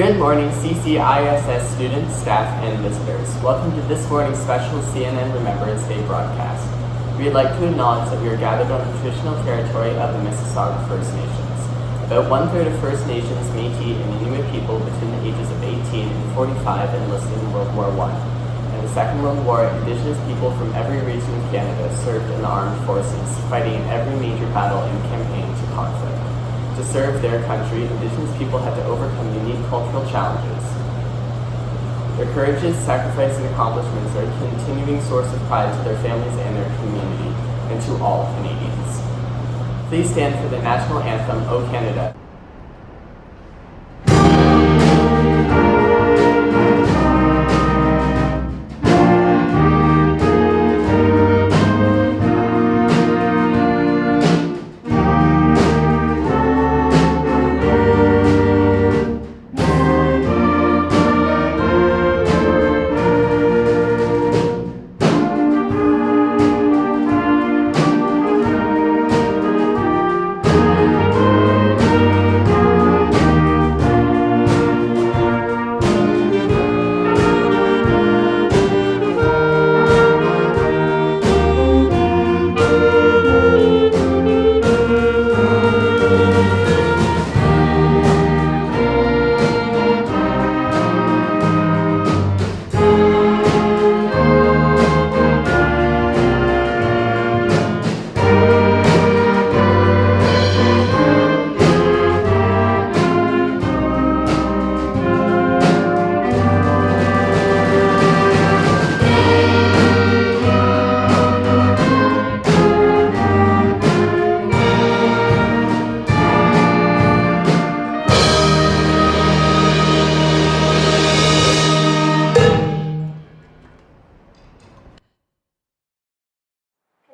Good morning, CCISS students, staff, and visitors. Welcome to this morning's special CNN Remembrance Day broadcast. We'd like to acknowledge that we are gathered on the traditional territory of the Mississauga First Nations. About one-third of First Nations, Métis, and Inuit people between the ages of 18 and 45 enlisted in World War I. In the Second World War, Indigenous people from every region of Canada served in the armed forces, fighting in every major battle and campaign to conflict. To serve their country, Indigenous people had to overcome unique cultural challenges. Their courageous, sacrifice, and accomplishments are a continuing source of pride to their families and their community, and to all Canadians. Please stand for the national anthem, O Canada.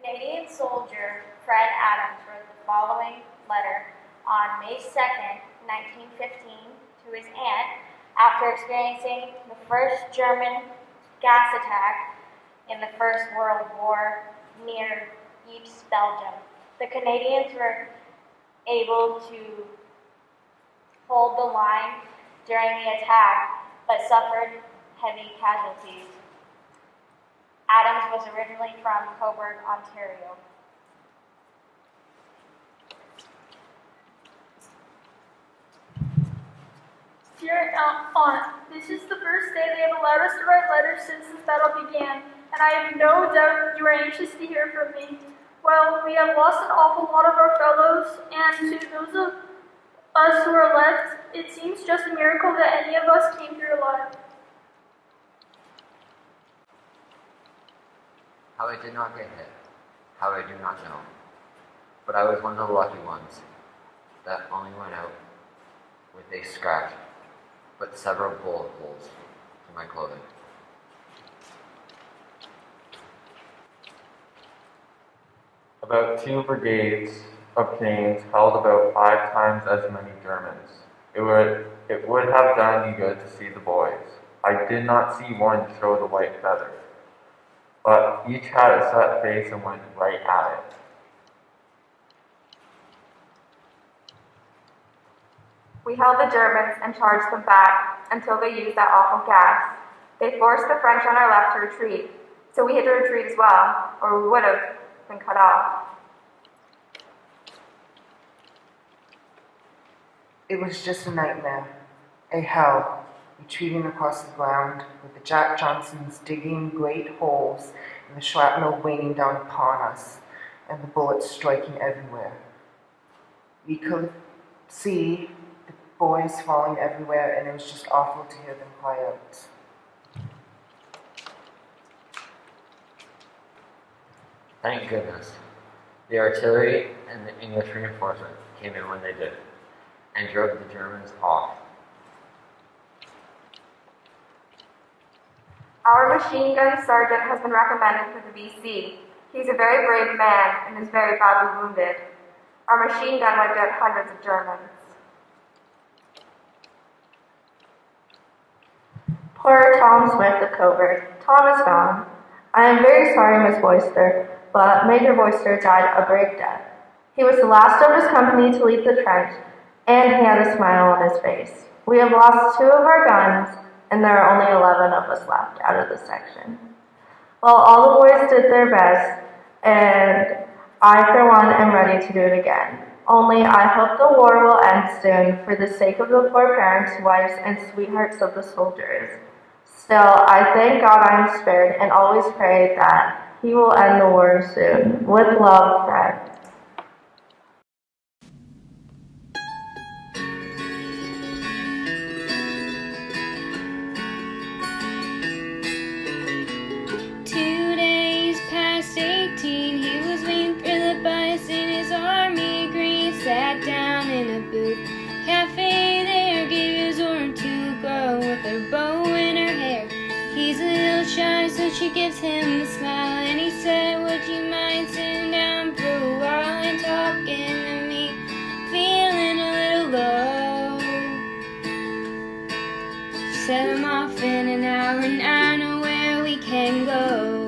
Canadian soldier Fred Adams wrote the following letter on May 2nd, 1915 to his aunt after experiencing the first German gas attack in the First World War near Ypres, Belgium. The Canadians were able to hold the line during the attack but suffered heavy casualties. Adams was originally from Cobourg, Ontario. Dear Aunt, this is the first day they have allowed us to write letters since this battle began, and I have no doubt you are anxious to hear from me. Well, we have lost an awful lot of our fellows, and to those of us who are left, it seems just a miracle that any of us came through alive. How I did not get hit, how I do not know. But I was one of the lucky ones that only went out with a scratch, but several bullet holes to my clothing. About 2 brigades of Canes held about 5 times as many Germans. It would have done me good to see the boys. I did not see one show the white feather, but each had a set face and went right at it. We held the Germans and charged them back until they used that awful gas. They forced the French on our left to retreat, so we had to retreat as well, or we would have been cut off. It was just a nightmare, a hell, retreating across the ground with the Jack Johnsons digging great holes and the shrapnel raining down upon us and the bullets striking everywhere. We could see the boys falling everywhere, and it was just awful to hear them cry out. Thank goodness. The artillery and the English reinforcement came in when they did, and drove the Germans off. Our machine gun sergeant has been recommended for the BC. He's a very brave man and is very badly wounded. Our machine gun wiped out hundreds of Germans. Poor Tom Smith of Cobourg. Tom is gone. I am very sorry, Miss Boyster, but Major Boyster died a brave death. He was the last of his company to leave the trench, and he had a smile on his face. We have lost 2 of our guns, and there are only 11 of us left out of the section. Well, all the boys did their best, and I, for one, am ready to do it again. Only I hope the war will end soon for the sake of the poor parents, wives, and sweethearts of the soldiers. Still, I thank God I am spared and always pray that He will end the war soon. With love, Fred. He was waiting for the bus in his army green. Sat down in a booth cafe there, gave his order to a girl with her bow in her hair. He's a little shy, so she gives him a smile, and he said, would you mind sitting down for a while and talking to me? Feeling a little low. She said, I'm off in an hour and I know where we can go.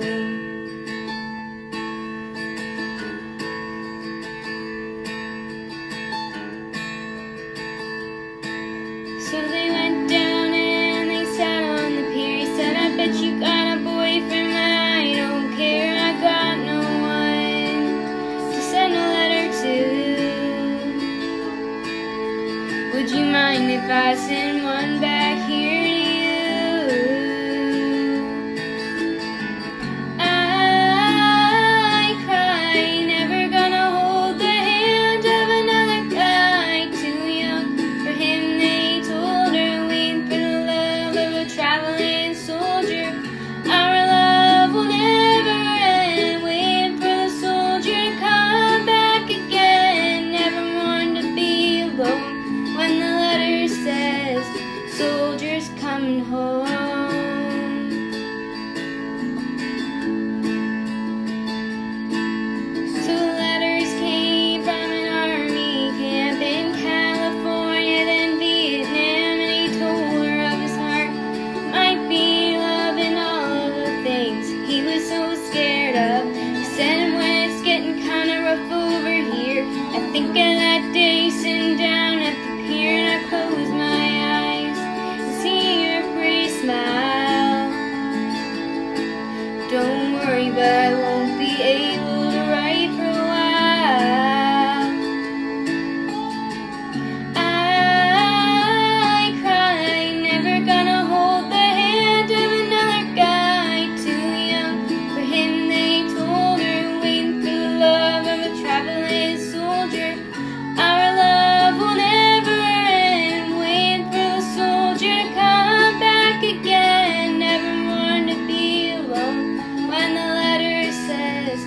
So they went down and they sat on the pier. He said, I bet you got a boyfriend, but I don't care. I got no one to send a letter to. Would you mind if I send one back here to you? I cry, never gonna hold the hand of another guy too young for him. They told her, waiting for the love of a traveling soldier. Our love will never end, waiting for the soldier to come back again. Never want to be alone when the letter says, soldiers coming home. So letters came from an army camp in California, then Vietnam, and he told her of his heart might be love and all of the things he was so scared of. He said, when it's getting kinda rough over here, I think of that day sitting down at the pier, and I close my eyes and see your pretty smile. Don't worry, but I won't be able to write for a while. I cry, never gonna hold the hand of another guy too young for him. They told her, waiting for the love of a traveling soldier. Our love will never end, waiting for the soldier to come back again. Never want to be alone when the letter says,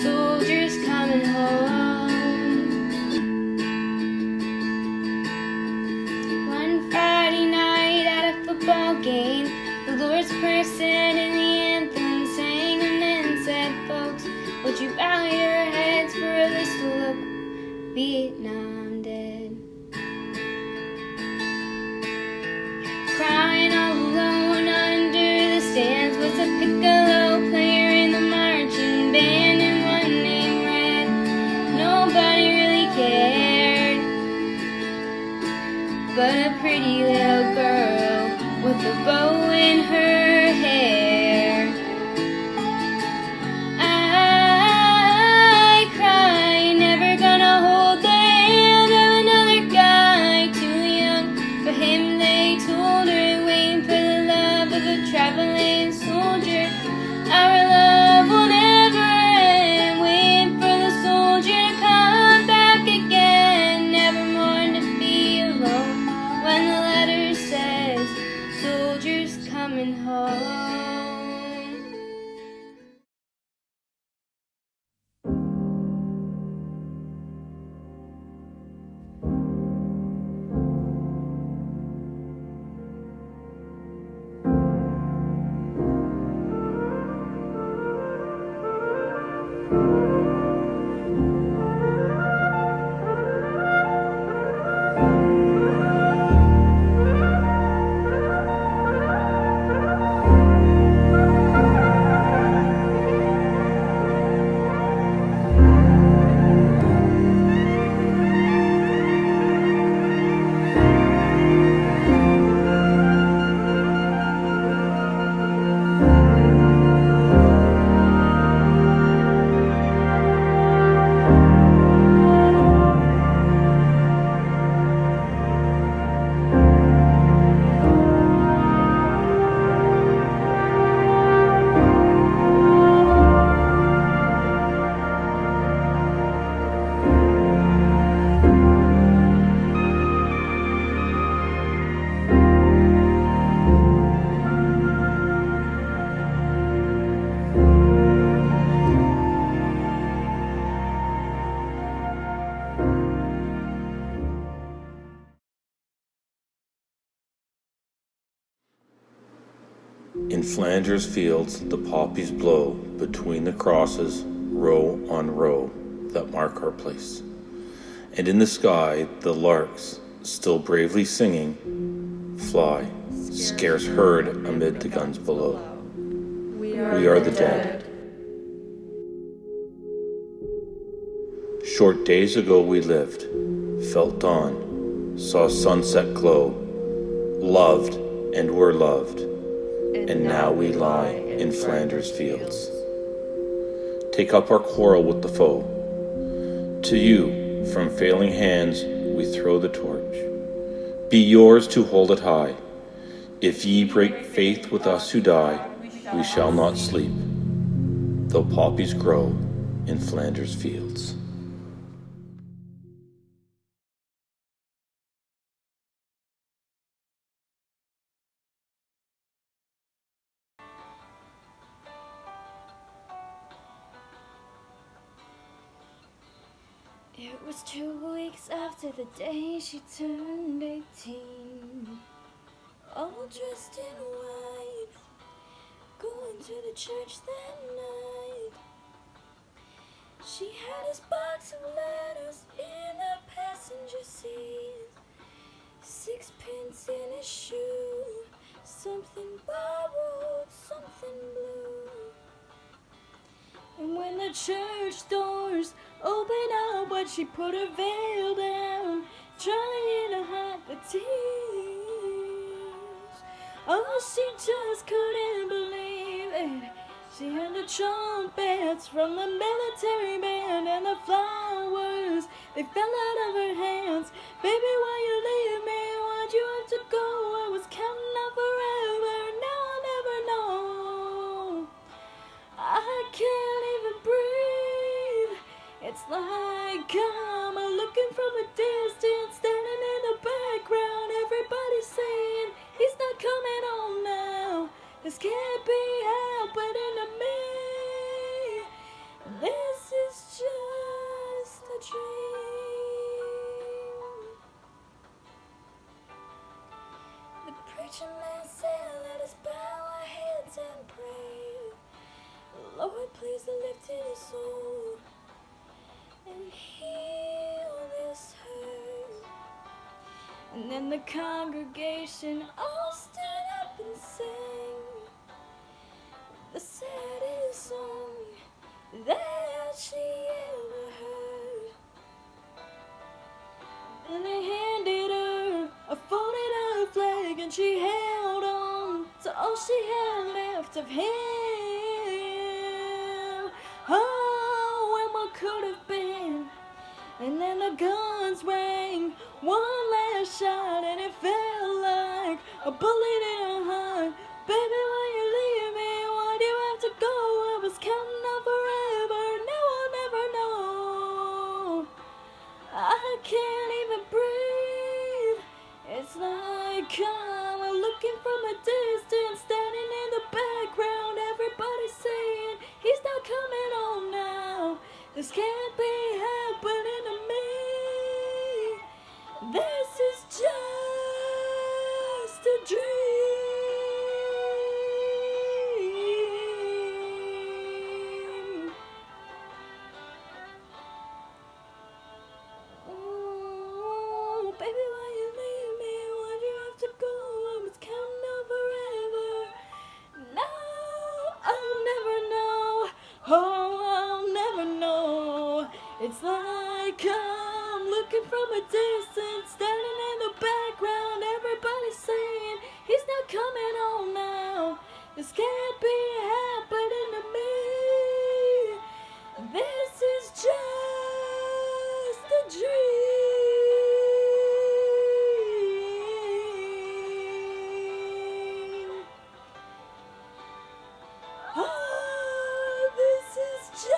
soldiers coming home. One Friday night at a football game, the Lord's Prayer said and the anthem sang, and then said, folks, would you bow your heads for this to look Vietnam dead? Crying all alone under the stands was a piccolo player in the marching band, and one named Red. Nobody really cared, but a pretty little girl with a bow in her hair. I cry, never gonna hold the hand of another guy too young for him. They told her, waiting for the love of a traveling soldier. Our love will never end, waiting for the soldier to come back again. Never want to be alone when the letter says, soldiers coming home. In Flanders fields the poppies blow between the crosses, row on row, that mark our place. And in the sky the larks, still bravely singing, fly, scarce heard amid the guns below. We are the dead. Short days ago we lived, felt dawn, saw sunset glow, loved and were loved, and now we lie in Flanders fields. Take up our quarrel with the foe. To you, from failing hands, we throw the torch. Be yours to hold it high. If ye break faith with us who die, we shall not sleep, though poppies grow in Flanders fields. It was 2 weeks after the day she turned 18, all dressed in white, going to the church that night. She had his box of letters in the passenger seat, 6 pence in his shoe, something borrowed, something blue. And when the church doors opened up, when she put her veil down, trying to hide the tears, oh, she just couldn't believe it. She heard the trumpets from the military band, and the flowers, they fell out of her hands. Baby, why you leave me? Why'd you have to go? I was counting on forever, now I'll never know. I can't even breathe. It's like I'm looking from a distance, standing in the background. Everybody's saying he's not coming home now. This can't be happening to me. This is just a dream. The preacher man said, let us bow our heads and pray. Lord, please lift his soul and heal this hurt. And then the congregation all stood up and sang the saddest song that she ever heard. Then they handed her a folded up flag, and she held on to all she had left of him. Oh, and what could have been. And then the guns rang, one last shot, and it felt like a bullet in her heart. Baby, why you leave me? Why do you have to go? I was counting on forever, now I'll never know. I can't even breathe. It's like I'm looking from a distance, standing in the background. Everybody's saying he's not coming home now. This can't be happening to me. This is just a dream. Oh, baby, why you leave me? Why'd you have to go? I was counting on forever. No, I'll never know. Oh, I'll never know. It's like I'm looking from a distance, standing in the background. Everybody's saying he's not coming home now. This can't be happening to me. This is just a dream. Oh, this is just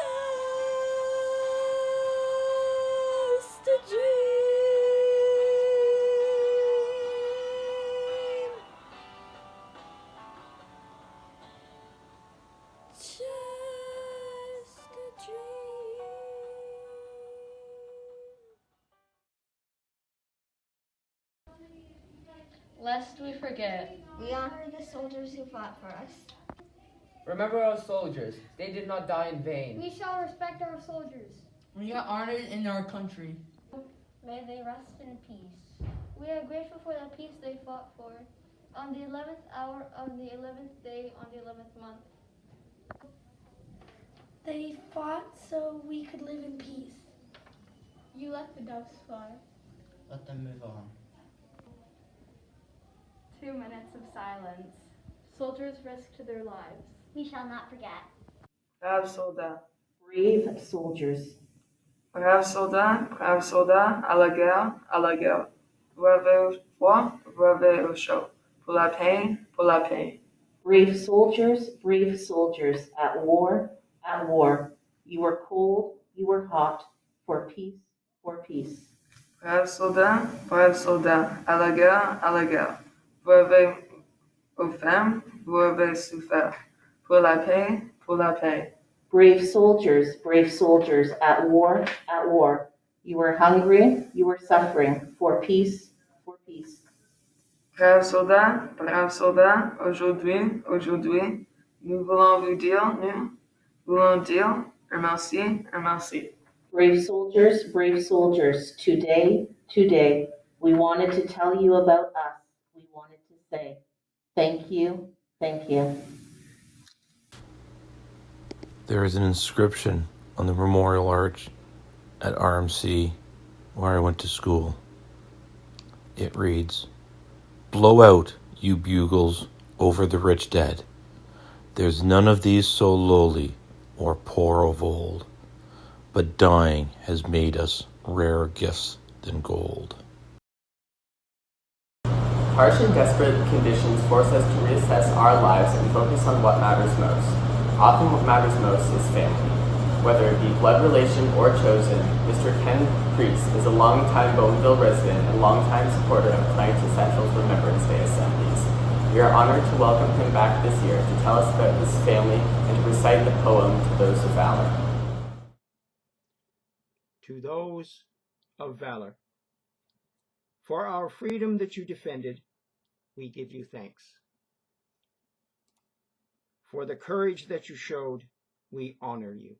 a dream. lest we forget. We honor the soldiers who fought for us. Remember our soldiers. They did not die in vain. We shall respect our soldiers. We are honored in our country. May they rest in peace. We are grateful for the peace they fought for. On the 11th hour of the 11th day on the 11th month. They fought so we could live in peace. You let the doves fly. Let them move on. 2 minutes of silence. Soldiers risked their lives. We shall not forget. Brave soldats. Brave soldiers. Brave soldats, à la guerre. Brave au froid, brave au chaud. Pour la paix, pour la paix. Brave soldiers, at war, you were cold, you were hot, for peace, for peace. Brave soldats, à la guerre. Brave aux femmes, brave souffert. Pour la paix, pour la paix. Brave soldiers, at war, you were hungry, you were suffering, for peace, for peace. Brave soldats, aujourd'hui, nous voulons vous dire, un merci. Brave soldiers, today, we wanted to tell you about us. We wanted to say, thank you. There is an inscription on the memorial arch at RMC where I went to school. It reads, "Blow out, you bugles, over the rich dead. There's none of these so lowly or poor of old, but dying has made us rarer gifts than gold." Harsh and desperate conditions force us to reassess our lives and focus on what matters most. Often what matters most is family. Whether it be blood relation or chosen, Mr. Ken Priest is a longtime Bowmanville resident and longtime supporter of Clarington Central's Remembrance Day assemblies. We are honored to welcome him back this year to tell us about his family and to recite the poem To Those of Valor. To those of valor. For our freedom that you defended, we give you thanks. For the courage that you showed, we honor you.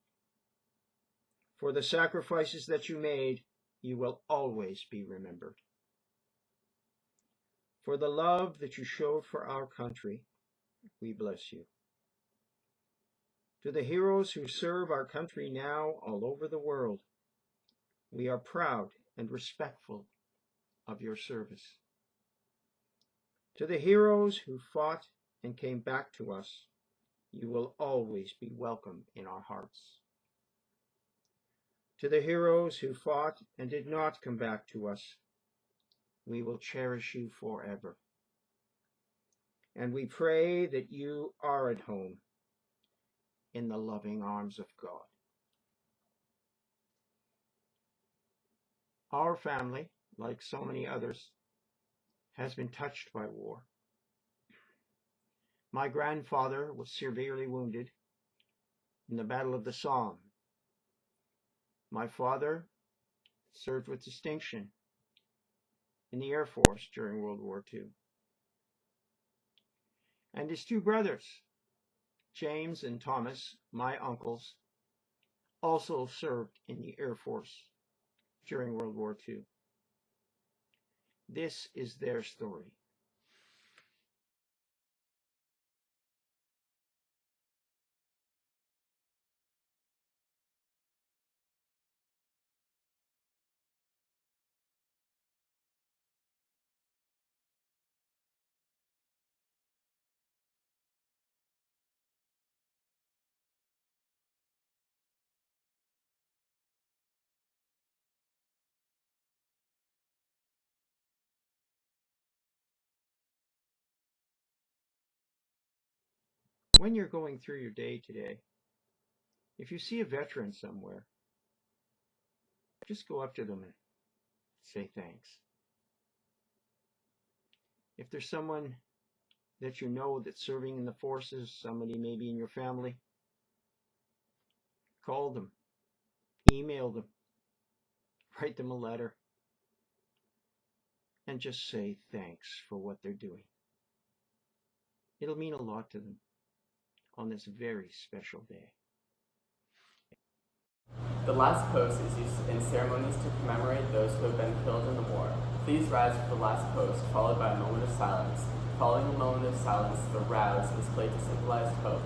For the sacrifices that you made, you will always be remembered. For the love that you showed for our country, we bless you. To the heroes who serve our country now all over the world, we are proud and respectful of your service. To the heroes who fought and came back to us, you will always be welcome in our hearts. To the heroes who fought and did not come back to us, we will cherish you forever. And we pray that you are at home in the loving arms of God. Our family, like so many others, has been touched by war. My grandfather was severely wounded in the Battle of the Somme. My father served with distinction in the Air Force during World War II. And his two brothers, James and Thomas, my uncles, also served in the Air Force during World War II. This is their story. When you're going through your day today, if you see a veteran somewhere, just go up to them and say thanks. If there's someone that you know that's serving in the forces, somebody maybe in your family, call them, email them, write them a letter, and just say thanks for what they're doing. It'll mean a lot to them on this very special day. The last post is used in ceremonies to commemorate those who have been killed in the war. Please rise for the last post, followed by a moment of silence. Following the moment of silence, the rouse is played to symbolize hope.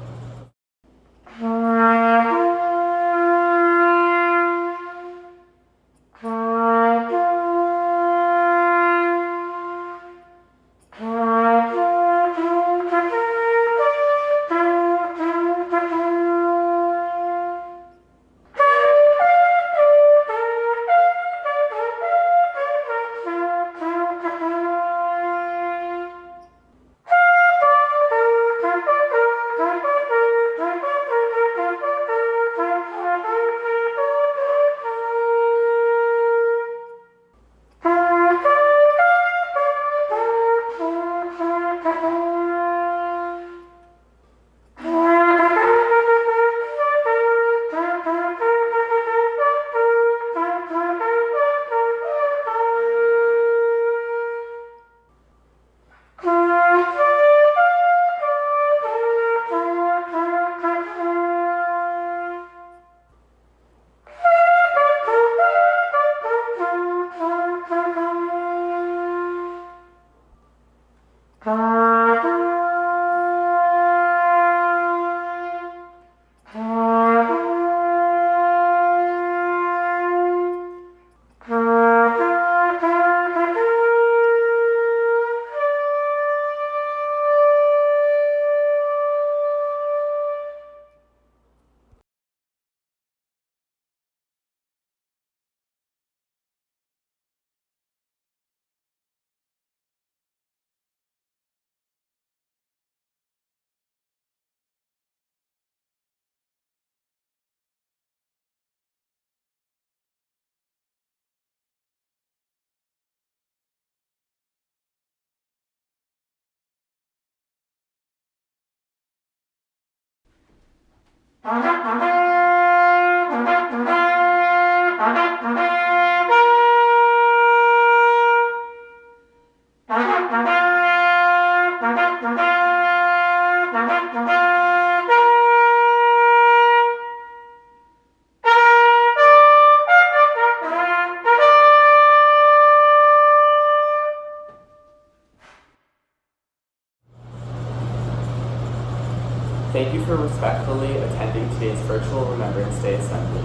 Thank you for respectfully attending today's virtual Remembrance Day assembly.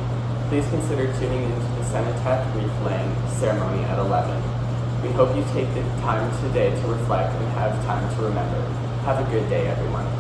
Please consider tuning into the cenotaph wreath-laying ceremony at 11. We hope you take the time today to reflect and have time to remember. Have a good day, everyone.